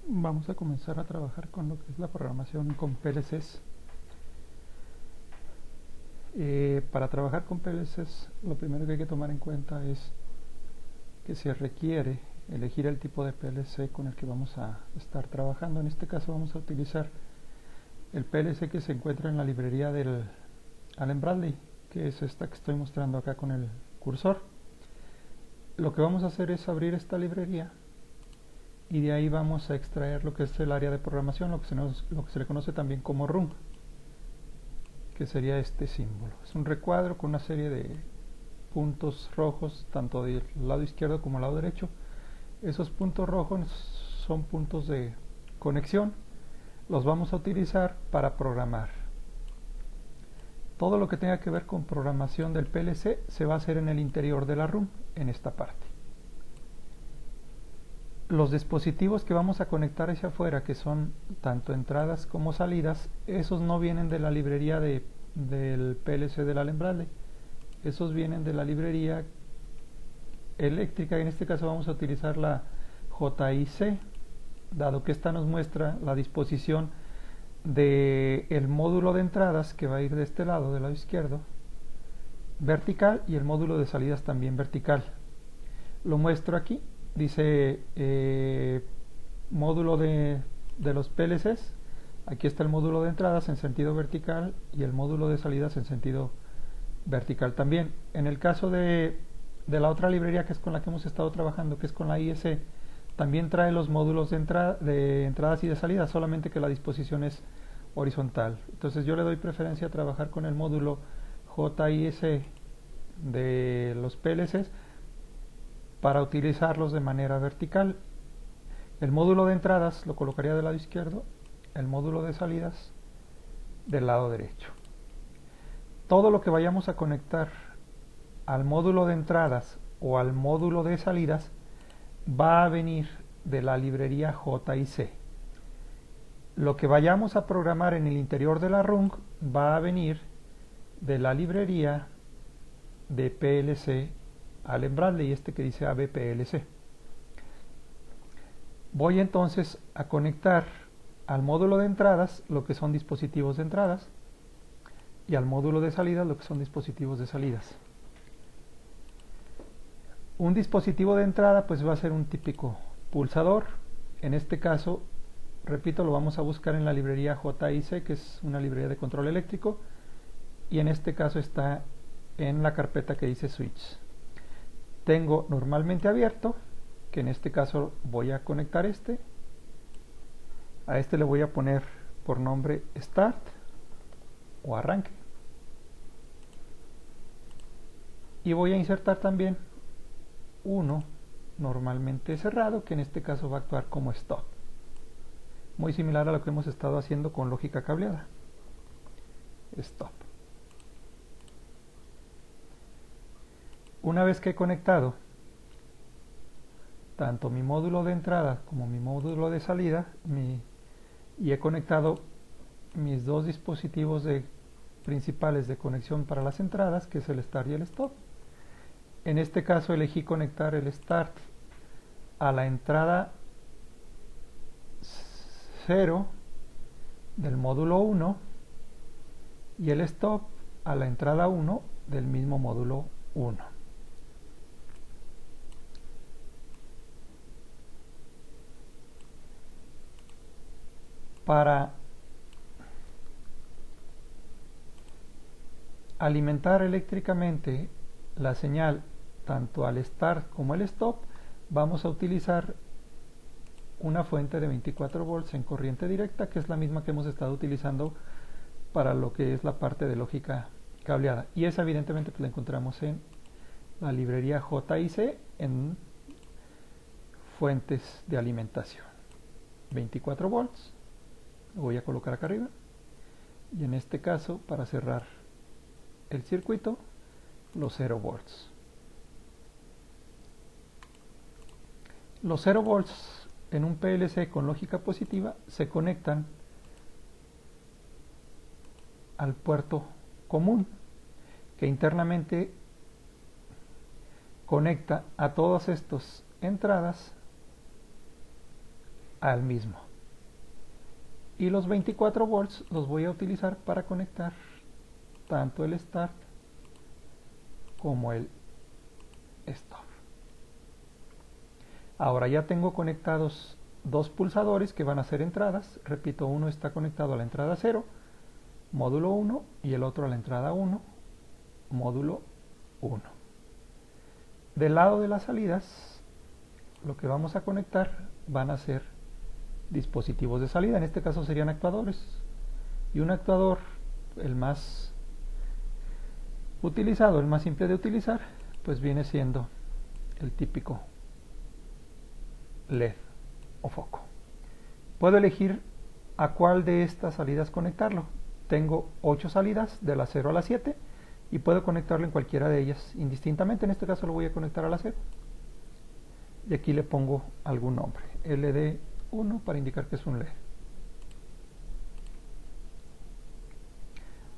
Vamos a comenzar a trabajar con lo que es la programación con PLCs. Para trabajar con PLCs, lo primero que hay que tomar en cuenta es que se requiere elegir el tipo de PLC con el que vamos a estar trabajando. En este caso vamos a utilizar el PLC que se encuentra en la librería del Allen Bradley, que es esta que estoy mostrando acá con el cursor. Lo que vamos a hacer es abrir esta librería y de ahí vamos a extraer lo que es el área de programación, lo que se le conoce también como RUM, que sería este símbolo. Es un recuadro con una serie de puntos rojos, tanto del lado izquierdo como del lado derecho. Esos puntos rojos son puntos de conexión. Los vamos a utilizar para programar. Todo lo que tenga que ver con programación del PLC se va a hacer en el interior de la RUM, en esta parte. Los dispositivos que vamos a conectar hacia afuera, que son tanto entradas como salidas, esos no vienen de la librería del PLC del Allen Bradley. Esos vienen de la librería eléctrica, y en este caso vamos a utilizar la JIC, dado que esta nos muestra la disposición del módulo de entradas, que va a ir de este lado, del lado izquierdo, vertical, y el módulo de salidas también vertical. Lo muestro aquí, dice módulo de los PLCs. Aquí está el módulo de entradas en sentido vertical y el módulo de salidas en sentido vertical también. En el caso de la otra librería, que es con la que hemos estado trabajando, que es con la IEC, también trae los módulos de entradas y de salidas, solamente que la disposición es horizontal. Entonces yo le doy preferencia a trabajar con el módulo JIC de los PLCs para utilizarlos de manera vertical. El módulo de entradas lo colocaría del lado izquierdo, el módulo de salidas del lado derecho. Todo lo que vayamos a conectar al módulo de entradas o al módulo de salidas va a venir de la librería JIC. Lo que vayamos a programar en el interior de la RUM va a venir de la librería de PLC Allen Bradley, este que dice ABPLC. Voy entonces a conectar al módulo de entradas lo que son dispositivos de entradas y al módulo de salidas lo que son dispositivos de salidas. Un dispositivo de entrada pues va a ser un típico pulsador. En este caso, repito, lo vamos a buscar en la librería JIC, que es una librería de control eléctrico, y en este caso está en la carpeta que dice switch. Tengo normalmente abierto, que en este caso voy a conectar este. A este le voy a poner por nombre Start o arranque. Y voy a insertar también uno normalmente cerrado, que en este caso va a actuar como Stop. Muy similar a lo que hemos estado haciendo con lógica cableada. Stop. Una vez que he conectado tanto mi módulo de entrada como mi módulo de salida, y he conectado mis dos dispositivos principales de conexión para las entradas, que es el Start y el Stop. En este caso elegí conectar el Start a la entrada 0 del módulo 1 y el Stop a la entrada 1 del mismo módulo 1. Para alimentar eléctricamente la señal tanto al Start como al Stop, vamos a utilizar una fuente de 24 volts en corriente directa, que es la misma que hemos estado utilizando para lo que es la parte de lógica cableada, y esa evidentemente pues la encontramos en la librería JIC en fuentes de alimentación. 24 volts, lo voy a colocar acá arriba, y en este caso, para cerrar el circuito, los 0 volts. Los 0 volts en un PLC con lógica positiva se conectan al puerto común, que internamente conecta a todas estas entradas al mismo. Y los 24 volts los voy a utilizar para conectar tanto el start como el stop. Ahora ya tengo conectados dos pulsadores que van a ser entradas. Repito, uno está conectado a la entrada 0, módulo 1, y el otro a la entrada 1, módulo 1. Del lado de las salidas, lo que vamos a conectar van a ser dispositivos de salida. En este caso serían actuadores. Y un actuador, el más utilizado, el más simple de utilizar, pues viene siendo el típico LED o foco. Puedo elegir a cuál de estas salidas conectarlo. Tengo 8 salidas, de la 0 a la 7, y puedo conectarlo en cualquiera de ellas indistintamente. En este caso lo voy a conectar a la 0. Y aquí le pongo algún nombre, LD1, para indicar que es un LED.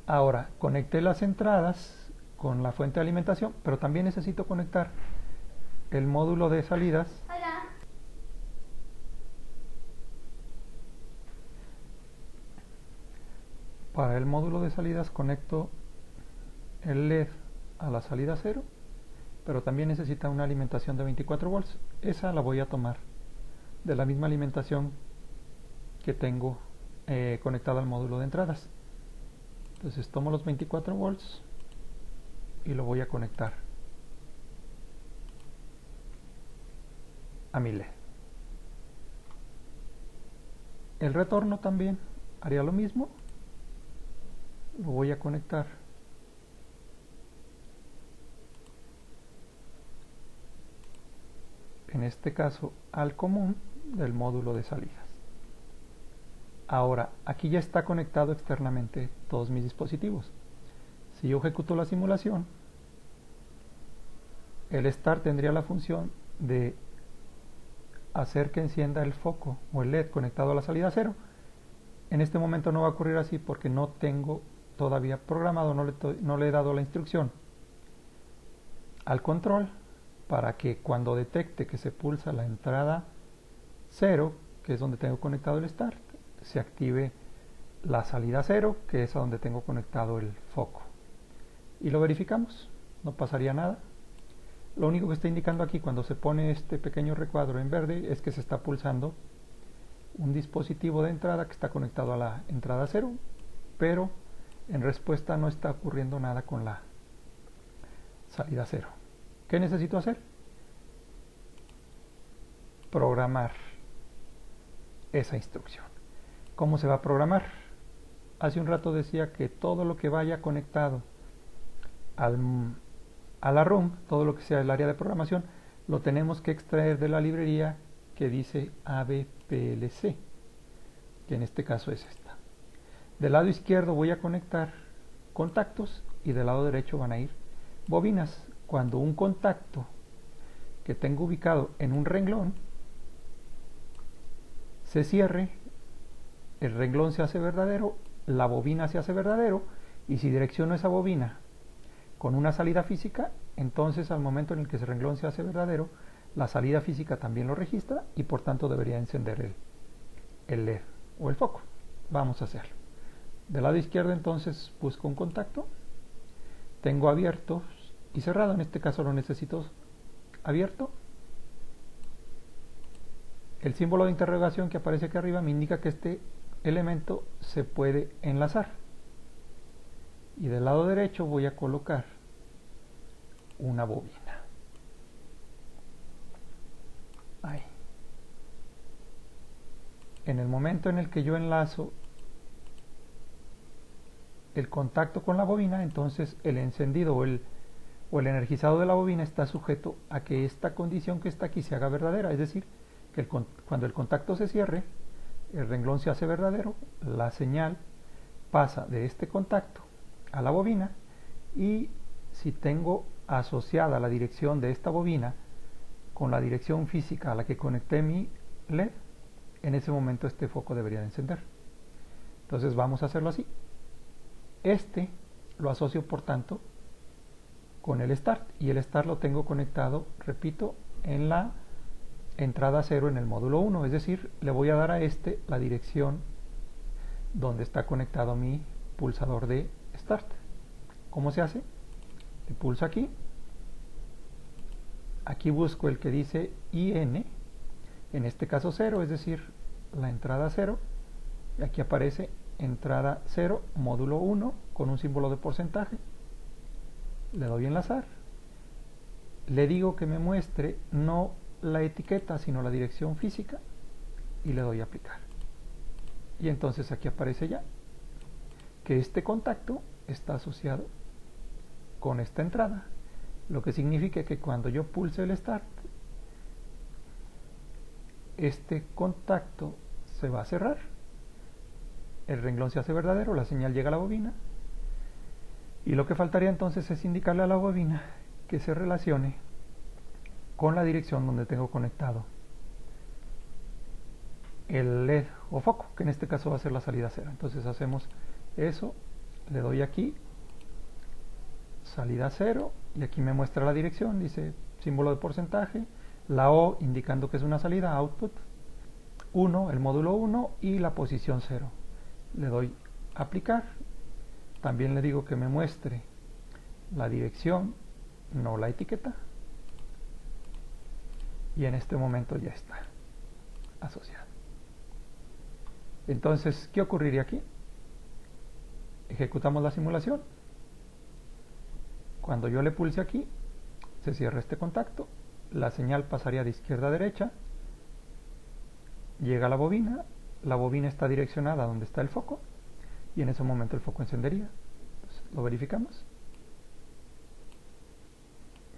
Ahora, conecté las entradas con la fuente de alimentación, pero también necesito conectar el módulo de salidas. Hola. Para el módulo de salidas conecto el LED a la salida 0, pero también necesita una alimentación de 24 volts. Esa la voy a tomar de la misma alimentación que tengo conectada al módulo de entradas. Entonces tomo los 24 volts y lo voy a conectar a mi LED. El retorno también haría lo mismo. Lo voy a conectar en este caso al común del módulo de salidas. Ahora, aquí ya está conectado externamente todos mis dispositivos. Si yo ejecuto la simulación, el start tendría la función de hacer que encienda el foco o el LED conectado a la salida 0. En este momento no va a ocurrir así porque no tengo todavía programado, no le he dado la instrucción al control para que cuando detecte que se pulsa la entrada 0, que es donde tengo conectado el start, se active la salida 0, que es a donde tengo conectado el foco. Y lo verificamos, no pasaría nada. Lo único que está indicando aquí cuando se pone este pequeño recuadro en verde es que se está pulsando un dispositivo de entrada que está conectado a la entrada 0, pero en respuesta no está ocurriendo nada con la salida 0. ¿Qué necesito hacer? Programar esa instrucción. ¿Cómo se va a programar? Hace un rato decía que todo lo que vaya conectado a la ROM, todo lo que sea el área de programación, lo tenemos que extraer de la librería que dice ABPLC, que en este caso es esta. Del lado izquierdo voy a conectar contactos y del lado derecho van a ir bobinas. Cuando un contacto que tengo ubicado en un renglón se cierre, el renglón se hace verdadero, la bobina se hace verdadero, y si direcciono esa bobina con una salida física, entonces al momento en el que ese renglón se hace verdadero, la salida física también lo registra y por tanto debería encender el LED o el foco. Vamos a hacerlo. Del lado izquierdo entonces busco un contacto, tengo abierto y cerrado, en este caso lo necesito abierto. El símbolo de interrogación que aparece aquí arriba me indica que este elemento se puede enlazar. Y del lado derecho voy a colocar una bobina. Ahí. En el momento en el que yo enlazo el contacto con la bobina, entonces el encendido o el energizado de la bobina está sujeto a que esta condición que está aquí se haga verdadera, es decir, que cuando el contacto se cierre, el renglón se hace verdadero, la señal pasa de este contacto a la bobina, y si tengo asociada la dirección de esta bobina con la dirección física a la que conecté mi LED, en ese momento este foco debería de encender. Entonces vamos a hacerlo así. Este lo asocio por tanto con el start, y el start lo tengo conectado, repito, en la entrada 0 en el módulo 1, es decir, le voy a dar a este la dirección donde está conectado mi pulsador de Start. ¿Cómo se hace? Le pulso aquí. Aquí busco el que dice IN, en este caso 0, es decir, la entrada 0. Y aquí aparece entrada 0, módulo 1, con un símbolo de porcentaje. Le doy enlazar. Le digo que me muestre no la etiqueta, sino la dirección física. Y le doy a aplicar. Y entonces aquí aparece ya que este contacto está asociado con esta entrada. Lo que significa que cuando yo pulse el Start, este contacto se va a cerrar. El renglón se hace verdadero, la señal llega a la bobina. Y lo que faltaría entonces es indicarle a la bobina que se relacione con la dirección donde tengo conectado el LED o foco, que en este caso va a ser la salida 0. Entonces hacemos eso, le doy aquí, salida 0, y aquí me muestra la dirección, dice símbolo de porcentaje, la O indicando que es una salida, output, 1, el módulo 1 y la posición 0. Le doy aplicar, también le digo que me muestre la dirección, no la etiqueta, y en este momento ya está asociado. Entonces, ¿qué ocurriría aquí? Ejecutamos la simulación. Cuando yo le pulse aquí, se cierra este contacto, la señal pasaría de izquierda a derecha, llega a la bobina está direccionada a donde está el foco, y en ese momento el foco encendería. Entonces, lo verificamos.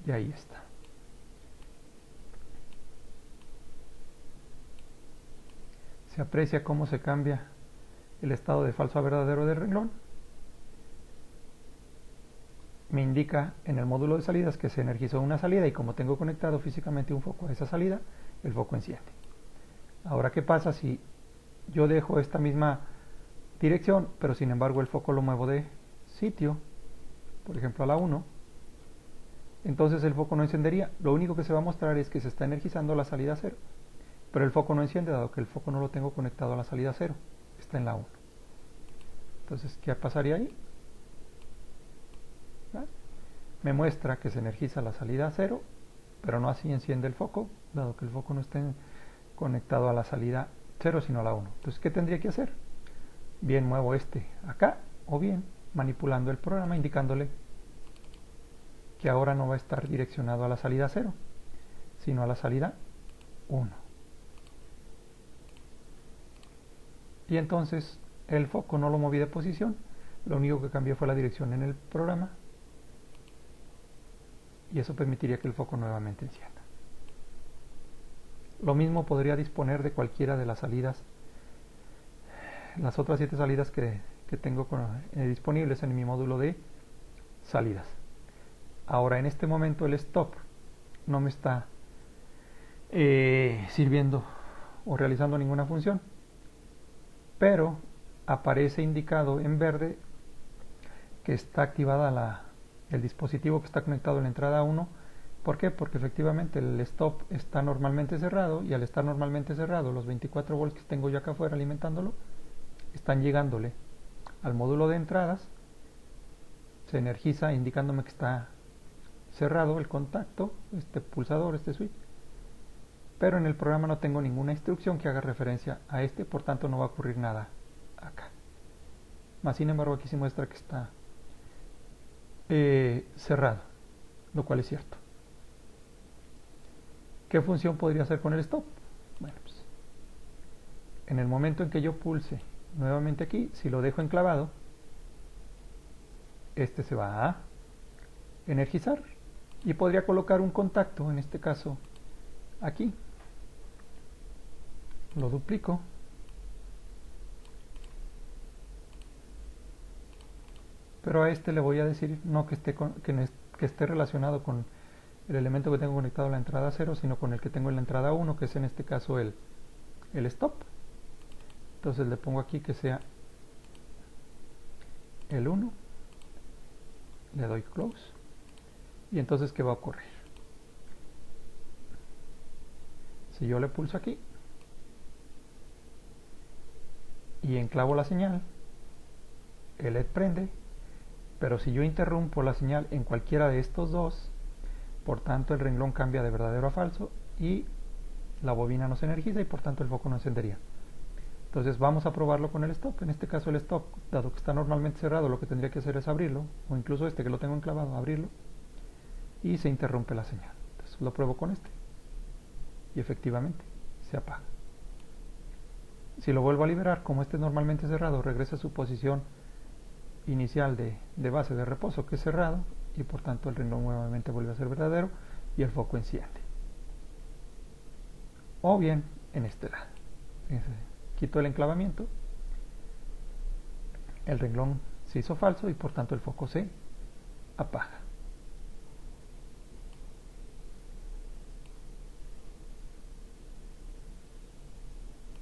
Y ahí está. Se aprecia cómo se cambia el estado de falso a verdadero del renglón. Me indica en el módulo de salidas que se energizó una salida y como tengo conectado físicamente un foco a esa salida, el foco enciende. Ahora, ¿qué pasa si yo dejo esta misma dirección, pero sin embargo el foco lo muevo de sitio, por ejemplo a la 1? Entonces el foco no encendería. Lo único que se va a mostrar es que se está energizando la salida 0, pero el foco no enciende dado que el foco no lo tengo conectado a la salida 0, está en la 1. Entonces, ¿qué pasaría ahí? Me muestra que se energiza la salida 0, pero no así enciende el foco, dado que el foco no está conectado a la salida 0, sino a la 1. Entonces, ¿qué tendría que hacer? Bien, muevo este acá, o bien manipulando el programa, indicándole que ahora no va a estar direccionado a la salida 0, sino a la salida 1. Y entonces el foco no lo moví de posición, lo único que cambió fue la dirección en el programa, y eso permitiría que el foco nuevamente encienda. Lo mismo podría disponer de cualquiera de las salidas, las otras 7 salidas que tengo disponibles en mi módulo de salidas. Ahora, en este momento el stop no me está sirviendo o realizando ninguna función, pero aparece indicado en verde que está activada el dispositivo que está conectado en la entrada 1. ¿Por qué? Porque efectivamente el stop está normalmente cerrado, y al estar normalmente cerrado, los 24 volts que tengo yo acá afuera alimentándolo están llegándole al módulo de entradas, se energiza indicándome que está cerrado el contacto, este pulsador, este switch, pero en el programa no tengo ninguna instrucción que haga referencia a este, por tanto no va a ocurrir nada acá. Más sin embargo aquí se muestra que está cerrado, lo cual es cierto. ¿Qué función podría hacer con el stop? Bueno, pues, en el momento en que yo pulse nuevamente aquí, si lo dejo enclavado, este se va a energizar y podría colocar un contacto, en este caso aquí. Lo duplico. Pero a este le voy a decir no que esté relacionado con el elemento que tengo conectado a la entrada 0, sino con el que tengo en la entrada 1, que es en este caso el stop. Entonces le pongo aquí que sea el 1, le doy close, y entonces ¿qué va a ocurrir? Si yo le pulso aquí y enclavo la señal, el LED prende, pero si yo interrumpo la señal en cualquiera de estos dos, por tanto el renglón cambia de verdadero a falso y la bobina no se energiza y por tanto el foco no encendería. Entonces vamos a probarlo con el stop. En este caso el stop, dado que está normalmente cerrado, lo que tendría que hacer es abrirlo, o incluso este que lo tengo enclavado, abrirlo, y se interrumpe la señal. Entonces lo pruebo con este y efectivamente se apaga. Si lo vuelvo a liberar, como este es normalmente cerrado, regresa a su posición inicial de base de reposo, que es cerrado, y por tanto el renglón nuevamente vuelve a ser verdadero y el foco enciende. O bien en este lado, quito el enclavamiento, el renglón se hizo falso y por tanto el foco se apaga.